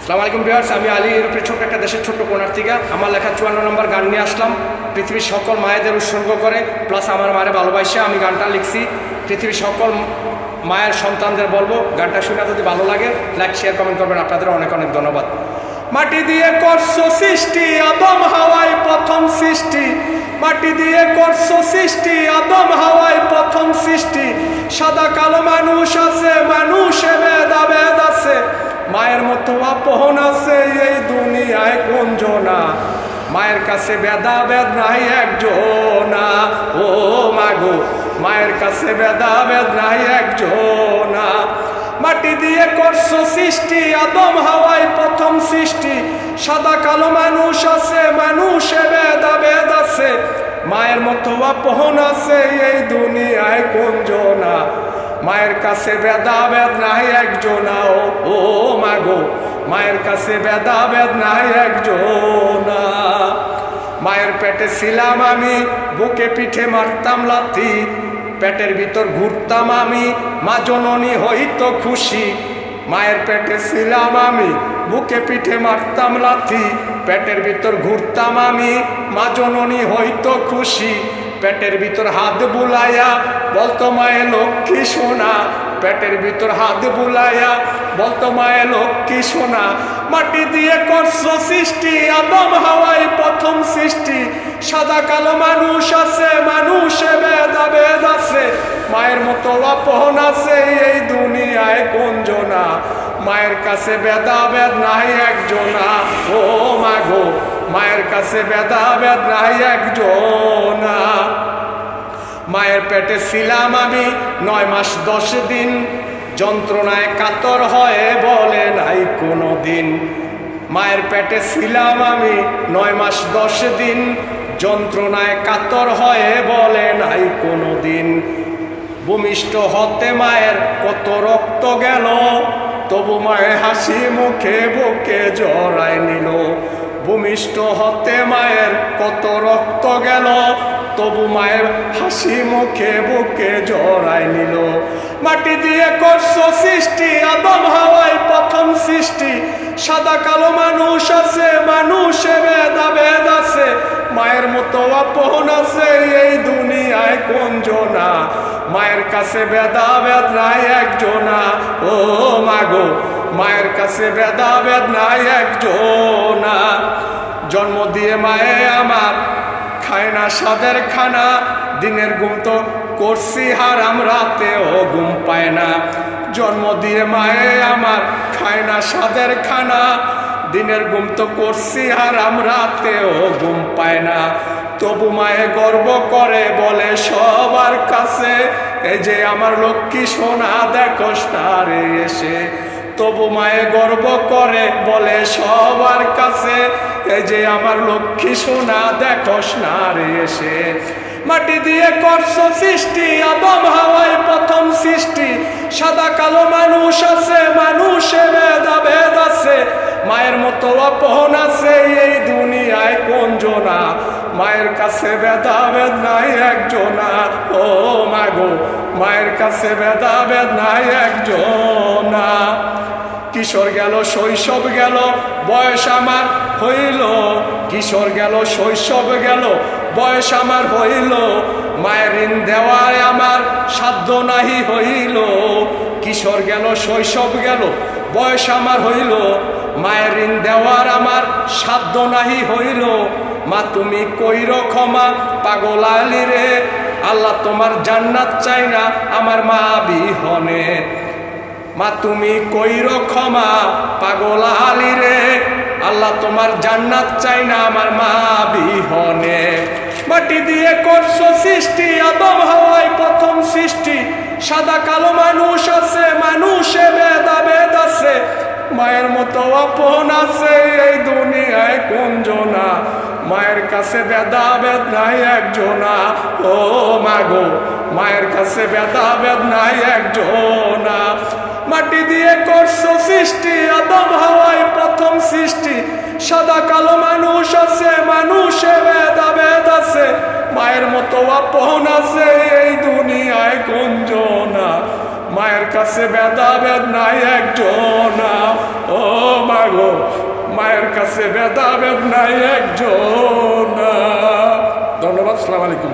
আসসালামু আলাইকুম ভিউয়ার্স, আমি আলী ইউরোপের ছোট্ট একটা দেশের ছোট্ট কোণার থেকে আমার লেখা 54 নম্বর গান নিয়ে আসলাম। পৃথিবীর সকল মায়েদের উৎসর্গ করে প্লাস আমার মায়ের ভালোবাসা আমি গানটা লিখছি। পৃথিবীর সকল মায়ের সন্তানদের বলবো, গানটা শুনে যদি ভালো লাগে লাইক শেয়ার কমেন্ট করবেন। আপনাদের অনেক অনেক ধন্যবাদ। মাটি দিয়ে করছো সৃষ্টি, আদম হাওয়ায় প্রথম সৃষ্টি। মাটি দিয়ে করছো সৃষ্টি, আদম হাওয়ায় প্রথম সৃষ্টি। সাদা কালো মানুষ আছে, মানুষে ভেদাভেদ আছে। মায়ের মতো আপন আছে এই দুনিয়ায় কোনজনা। মায়ের কাছে ভেদাভেদ নাই একজনা। ও মাগো, মায়ের কাছে ভেদাভেদ নাই একজনা। মাটি দিয়ে করছো সৃষ্টি, আদম হাওয়ায় প্রথম সৃষ্টি। সাদা কালো মানুষ আছে, মানুষে ভেদাভেদ আছে। মায়ের মতো আপন আছে এই দুনিয়ায় কোনজনা। মায়ের কাছে ভেদাভেদ নাই একজনা। ও মাগো, মায়ের কাছে ভেদাভেদ নাই একজনা। মায়ের পেটে ছিলাম আমি, বুকে পিঠে মারতাম লাথি। পেটের ভিতর ঘুরতাম আমি, মা জননী হইতো খুশি। মায়ের পেটে ছিলাম আমি, বুকে পিঠে মারতাম লাথি। পেটের ভিতর ঘুরতাম আমি, মা জননী হইতো খুশি। পেটের ভিতর হাত বুলাইয়া বলতো মায়ে লক্ষ্মী সোনা। পেটের ভিতর হাত বুলাইয়া বলতো মায়ে লক্ষ্মী সোনা। মাটি দিয়ে করছো সৃষ্টি, আদম হাওয়ায় প্রথম সৃষ্টি। সাদা কালো মানুষ আছে, মানুষে ভেদাভেদ আছে। মায়ের মতো আপন আছে এই দুনিয়ায় কোনজনা। মায়ের কাছে ভেদাভেদ নাই একজনা। ও মাগো, মায়ের কাছে ভেদাভেদ নাই একজনা। মায়ের পেটে ছিলাম আমি 9 মাস 10 দিন। যন্ত্রণায় কাতর হয়ে বলে নাই কোনো দিন। মায়ের পেটে ছিলাম আমি 9 মাস 10 দিন। যন্ত্রণায় কাতর হয়ে বলে নাই কোনো দিন। ভূমিষ্ঠ হতে মায়ের কত রক্ত গেল, তবু মায়ের হাসি মুখে বুকে জড়ায় নিল। ভূমিষ্ঠ হতে মায়ের কত রক্ত গেল, তবু মায়ের হাসি মুখে বুকে জড়ায় নিল। মাটি দিয়ে করছো সৃষ্টি, আদম হাওয়ায় প্রথম সৃষ্টি। সাদা কালো মানুষ আছে, মানুষে ভেদাভেদ আছে। মায়ের মতো আপন আছে এই দুনিয়ায় কোনজনা। মায়ের কাছে ভেদাভেদ নাই একজনা। ও মাগো, মায়ের কাছে ভেদাভেদ নাই একজনা। জন্ম দিয়ে মায়ে আমার খায় না স্বাদের খানা। দিনের ঘুম তো করছি হারাম, রাতেও ঘুম পায় না। জন্ম দিয়ে মায়ে আমার খায় না স্বাদের খানা। দিনের ঘুম তো করছি হারাম, রাতেও ঘুম পায় না। তবু মায়ে গর্ব করে বলে সবার কাছে, এই যে আমার লক্ষ্মী সোনা দেখোস না রে এসে। তবু মায়ে গর্ব করে বলে সবার কাছে, এই যে আমার লক্ষ্মী সোনা দেখোস না রে এসে। মাটি দিয়ে করছো সৃষ্টি, আদম হাওয়ায় প্রথম সৃষ্টি। সাদা কালো মানুষ আছে, মানুষে ভেদাভেদ আছে। মায়ের মতো আপন আছে এই দুনিয়ায় কোনজনা। মায়ের কাছে ভেদাভেদ নাই একজনা। ও মাগো, মায়ের কাছে ভেদাভেদ নাই একজনা। কিশোর গেল শৈশব গেল, বয়স আমার হইল। কিশোর গেল শৈশব গেল, বয়স আমার হইল। মায়ের ঋণ দেওয়ায় আমার সাধ্য নাহি হইল। কিশোর গেল শৈশব গেল, বয়স আমার হইল। মায়ের ঋণ দেওয়ার আমার সাধ্য নাহি হইল। মা তুমি কইরো ক্ষমা পাগল আলী রে। আল্লাহ তোমার জান্নাত চাই না আমার মা বিহনে। মা তুমি কইরো ক্ষমা পাগল আলী রে। আল্লাহ তোমার জান্নাত চাই না আমার মা বিহনে। মাটি দিয়ে করছো সৃষ্টি, আদম হাওয়ায় প্রথম সৃষ্টি। সাদা কালো মানুষ আছে, মানুষে ভেদাভেদ আছে। মায়ের মতো আপন আছে এই দুনিয়ায় কোনজনা। মায়ের কাছে ভেদাভেদ নাই একজনা। ও মাগো, মায়ের কাছে ভেদাভেদ নাই একজনা। মাটি দিয়ে করছো সৃষ্টি, আদম হাওয়ায় প্রথম সৃষ্টি। সাদা কালো মানুষ আছে, মানুষে ভেদাভেদ আছে। মায়ের মতো আপন আছে এই দুনিয়ায় কোনজনা। মায়ের কাছে ভেদাভেদ নাই একজনা। ও মাগো, মায়ের কাছে ভেদাভেদ নাই একজন। ধন্যবাদ, আসসালামু আলাইকুম।